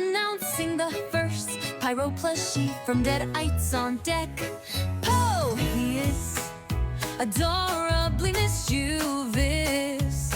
Announcing the first pyro plushie from Deadites on deck. Poe, he is adorably mischievous,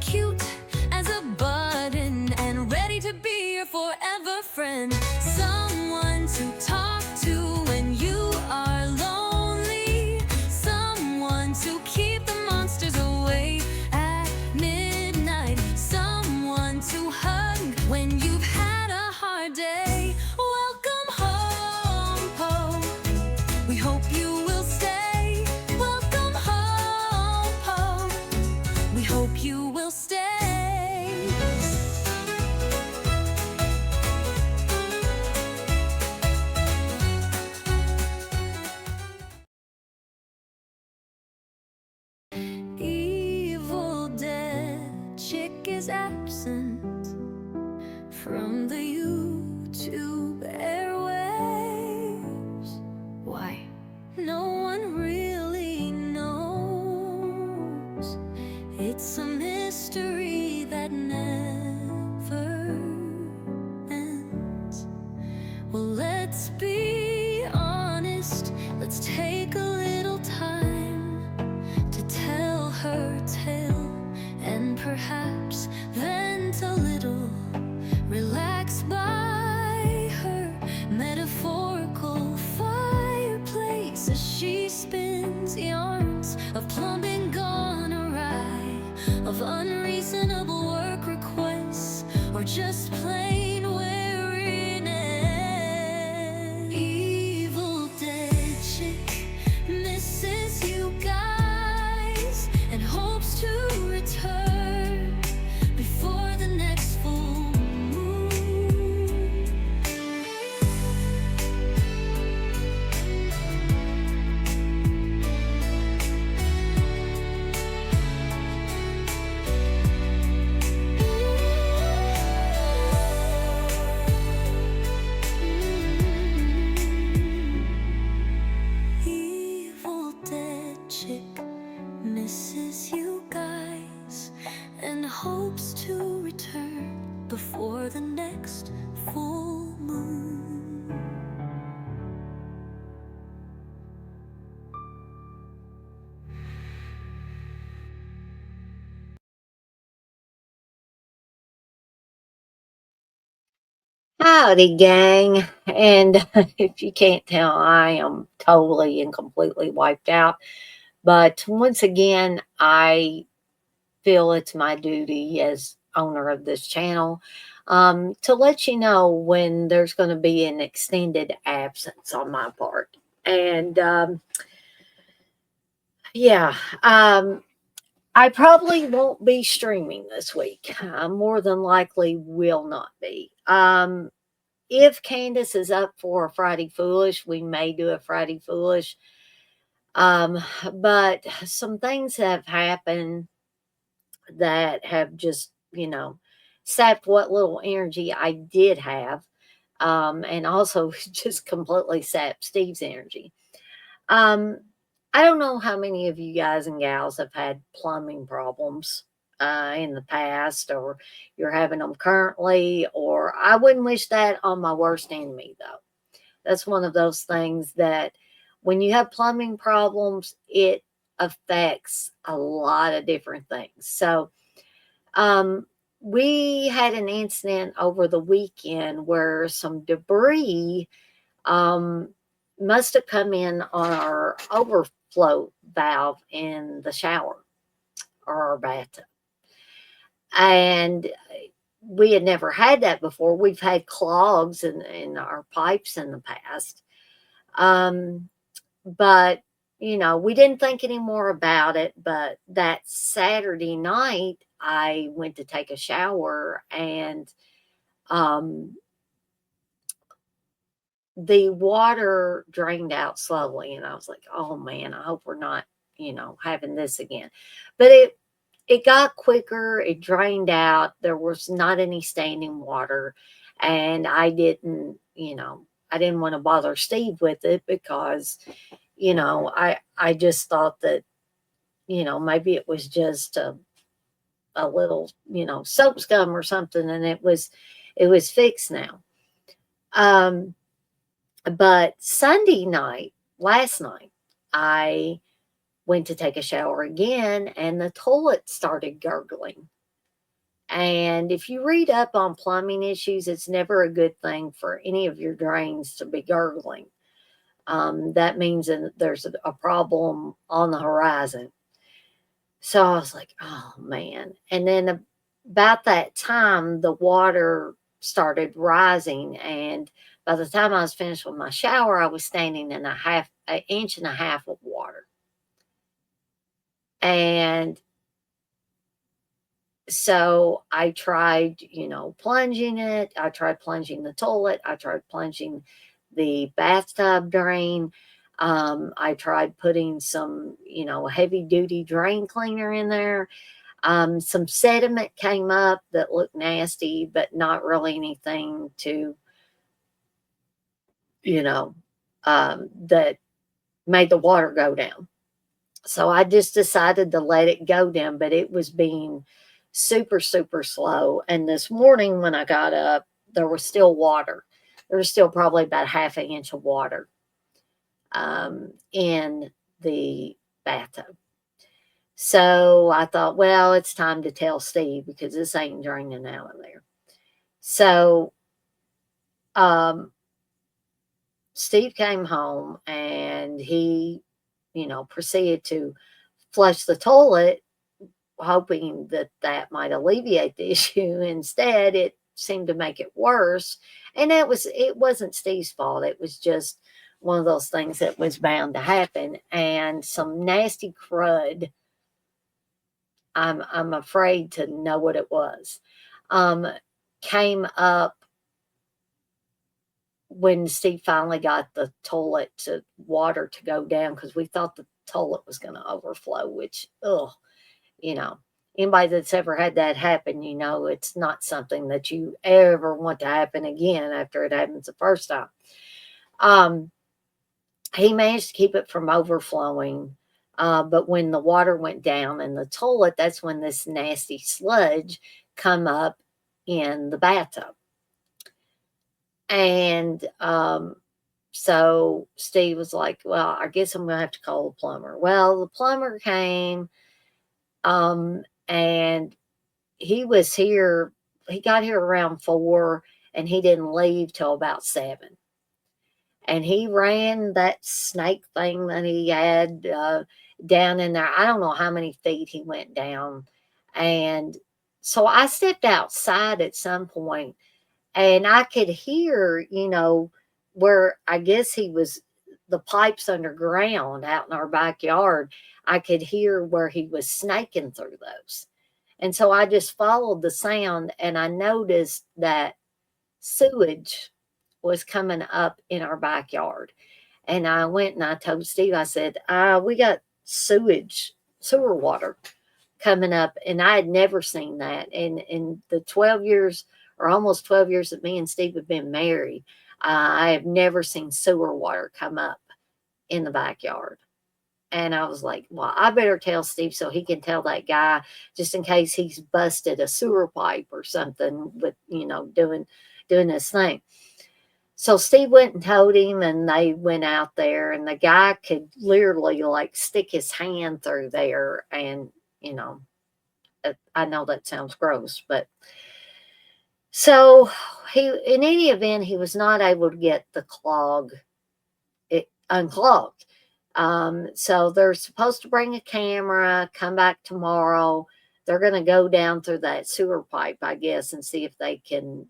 cute as a button and ready to be your forever friend. Someone to talk to when you are lonely, someone to keep the monsters away at midnight, someone to hug when you've had a hard day. Welcome home, Poe. We hope you will stay. Welcome home, Poe. We hope you will stay. Evil dead chick is absent from the YouTube airwaves. Why? No one really knows. It's a mystery that never ends. Well, let's be honest. Let's take a little time to tell her tale and perhaps vent a little. Relax by her metaphorical fireplace as she spins yarns of plumbing gone awry, of unreasonable work requests, or just plain weariness. Evil dead chick misses you guys and hopes to return before the next full moon. Evil dead chick misses you guys and hopes to return before the next full moon. Howdy, gang. And if you can't tell, I am totally and completely wiped out. But once again, I feel it's my duty as owner of this channel to let you know when there's going to be an extended absence on my part. And yeah, I probably won't be streaming this week. I more than likely will not be. If Candace is up for a Friday Foolish, we may do a Friday Foolish. But some things have happened that have just, sapped what little energy I did have. And also just completely sapped Steve's energy. Um, I don't know how many of you guys and gals have had plumbing problems in the past, or you're having them currently, or I wouldn't wish that on my worst enemy, though. That's one of those things that when you have plumbing problems, it affects a lot of different things. So, we had an incident over the weekend where some debris must have come in on our overflow valve in the shower or our bathtub. And we had never had that before. We've had clogs in our pipes in the past. But, we didn't think any more about it. But that Saturday night, I went to take a shower and the water drained out slowly. And I was like, oh man, I hope we're not, having this again. But it got quicker, it drained out, there was not any standing water, and I didn't want to bother Steve with it because I just thought that maybe it was just a little soap scum or something, and it was it was fixed now. Um, but Sunday night, last night, I went to take a shower again and the toilet started gurgling. And if you read up on plumbing issues, it's never a good thing for any of your drains to be gurgling. That means that there's a problem on the horizon. So I was like, oh man. And then about that time, the water started rising. And by the time I was finished with my shower, I was standing in an inch and a half of water. And so I tried, plunging it. I tried plunging the toilet. I tried plunging the bathtub drain. I tried putting some, heavy duty drain cleaner in there. Some sediment came up that looked nasty, but not really anything to, that made the water go down. So I just decided to let it go down, but it was being super, super slow. And this morning when I got up, there was still water. There was still probably about half an inch of water in the bathtub. So I thought, well, it's time to tell Steve because this ain't draining out of there. So um, Steve came home and he, proceeded to flush the toilet, hoping that that might alleviate the issue. Instead, it seemed to make it worse. And it wasn't Steve's fault. It was just one of those things that was bound to happen. And some nasty crud, I'm afraid to know what it was, um, came up when Steve finally got the toilet to water to go down because we thought the toilet was going to overflow, which, you know, anybody that's ever had that happen, it's not something that you ever want to happen again after it happens the first time. Um, he managed to keep it from overflowing. But when the water went down in the toilet, that's when this nasty sludge come up in the bathtub. And so Steve was like, well, I guess I'm going to have to call the plumber. Well, the plumber came and he was here. He got here around 4 and he didn't leave till about 7. And he ran that snake thing that he had down in there. I don't know how many feet he went down. And so I stepped outside at some point and I could hear, where I guess the pipes underground out in our backyard. I could hear where he was snaking through those. And so I just followed the sound and I noticed that sewage was coming up in our backyard. And I went and I told Steve, I said, we got sewer water coming up. And I had never seen that. And in the 12 years or almost 12 years that me and Steve have been married, I have never seen sewer water come up in the backyard. And I was like, well, I better tell Steve so he can tell that guy just in case he's busted a sewer pipe or something with, doing this thing. So Steve went and told him, and they went out there, and the guy could literally like stick his hand through there. And, I know that sounds gross, but so in any event, he was not able to get the it unclogged. So they're supposed to bring a camera, come back tomorrow. They're going to go down through that sewer pipe, I guess, and see if they can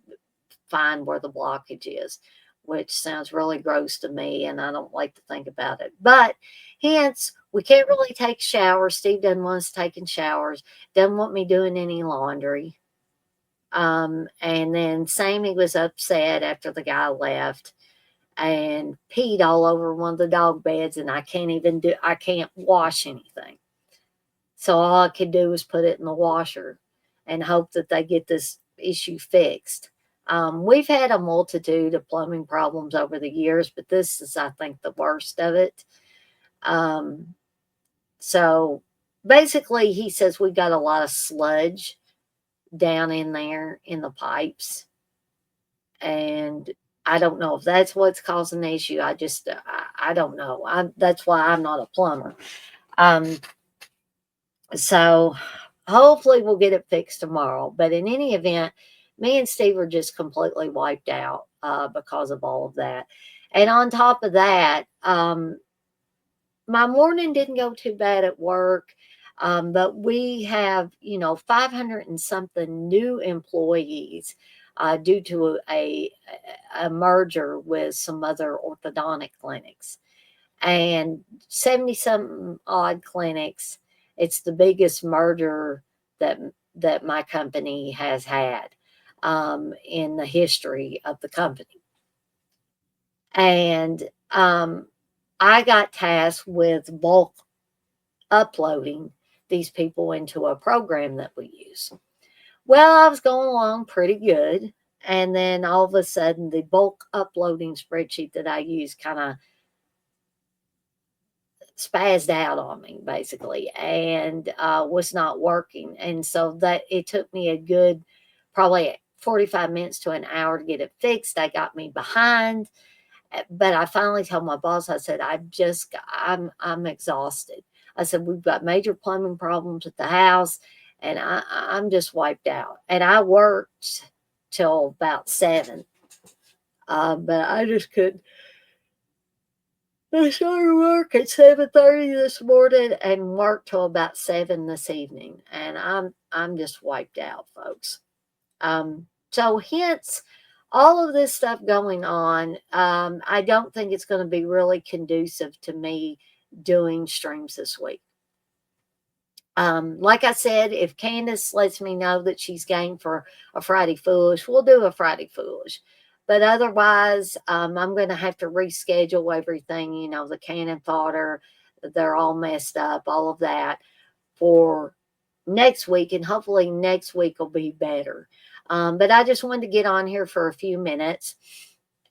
find where the blockage is, which sounds really gross to me, and I don't like to think about it. But hence, we can't really take showers. Steve doesn't want us taking showers, doesn't want me doing any laundry. And then Sammy was upset after the guy left and peed all over one of the dog beds, and I can't wash anything. So all I could do was put it in the washer and hope that they get this issue fixed. We've had a multitude of plumbing problems over the years, but this is, I think, the worst of it. So basically, he says we got a lot of sludge down in there in the pipes. And I don't know if that's what's causing the issue. I don't know. That's why I'm not a plumber. Um, so hopefully we'll get it fixed tomorrow. But in any event, me and Steve are just completely wiped out because of all of that. And on top of that, my morning didn't go too bad at work. But we have, 500 and something new employees due to a merger with some other orthodontic clinics, and 70 something odd clinics. It's the biggest merger that that my company has had in the history of the company. And I got tasked with bulk uploading these people into a program that we use. Well, I was going along pretty good. And then all of a sudden, the bulk uploading spreadsheet that I use kind of spazzed out on me, basically, and was not working. And so that it took me a good probably 45 minutes to an hour to get it fixed. That got me behind. But I finally told my boss, I said, I'm exhausted. I said, we've got major plumbing problems at the house, and I'm just wiped out. And I worked till about 7, but I just couldn't. I started work at 7:30 this morning and worked till about 7 this evening, and I'm just wiped out, folks. So hence all of this stuff going on. I don't think it's going to be really conducive to me doing streams this week. Like I said, if Candace lets me know that she's game for a Friday Foolish, we'll do a Friday Foolish. But otherwise, I'm going to have to reschedule everything, the cannon fodder, they're all messed up, all of that for next week. And hopefully next week will be better. But I just wanted to get on here for a few minutes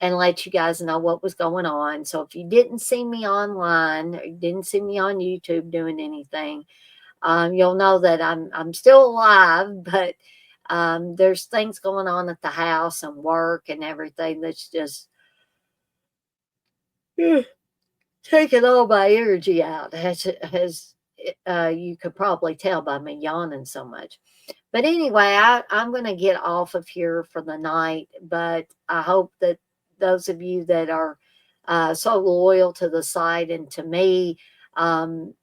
and let you guys know what was going on. So if you didn't see me online, or you didn't see me on YouTube doing anything, you'll know that I'm still alive, but there's things going on at the house and work and everything that's just taking all my energy out, as you could probably tell by me yawning so much. But anyway, I'm going to get off of here for the night, but I hope that those of you that are so loyal to the site and to me, and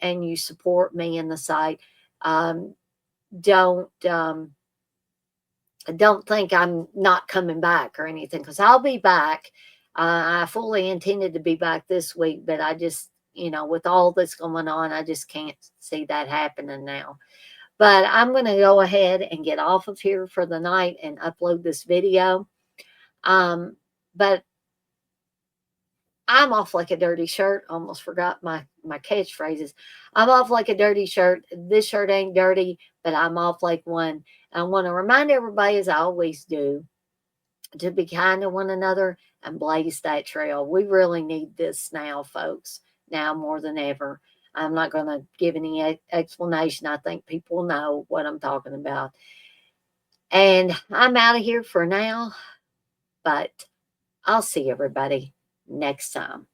you support me in the site, um, don't don't think I'm not coming back or anything, because I'll be back. I fully intended to be back this week, but I just, with all that's going on, I just can't see that happening now. But I'm going to go ahead and get off of here for the night and upload this video. But I'm off like a dirty shirt. Almost forgot my catchphrases. I'm off like a dirty shirt. This shirt ain't dirty, but I'm off like one. I want to remind everybody, as I always do, to be kind to one another and blaze that trail. We really need this now, folks, now more than ever. I'm not going to give any explanation. I think people know what I'm talking about. And I'm out of here for now, but I'll see everybody next time.